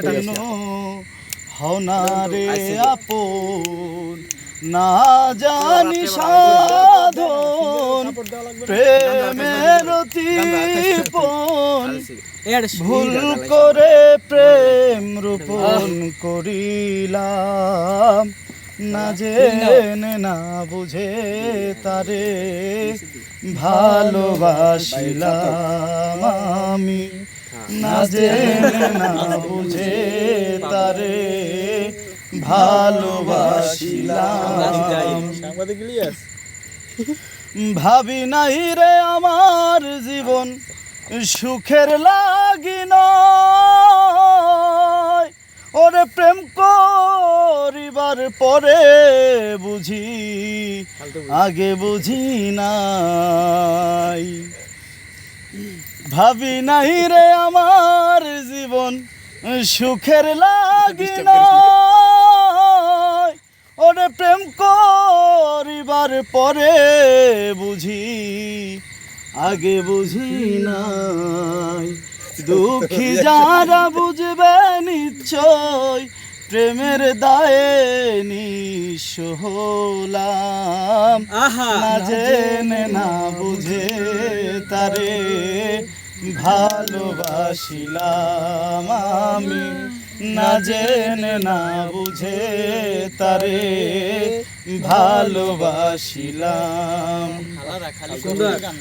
কেন হনারে আপন না জানি সাধন প্রেমের অতিপন ভুল করে প্রেম রোপণ করিলাম না জেনে না বুঝে তারে ভালোবাসিলাম আমি না জেনে না বুঝে তারে ভালোবাসিলাম ভাবি নাই রে আমার জীবন সুখের লাগিন ওরে প্রেম করিবার পরে বুঝি আগে বুঝি নাই ভাবি নাই রে আমার জীবন সুখের লাগিন ওরে প্রেম করিবার পরে বুঝি আগে বুঝি নাই দুঃখী যারা বুঝবে নিশ্চয় প্রেমের দায়ে নিঃস্ব হলাম না জেনে না বুঝে তারে ভালোবাসিলাম আমি না জেনে না বুঝে তারে ভালোবাসিলাম।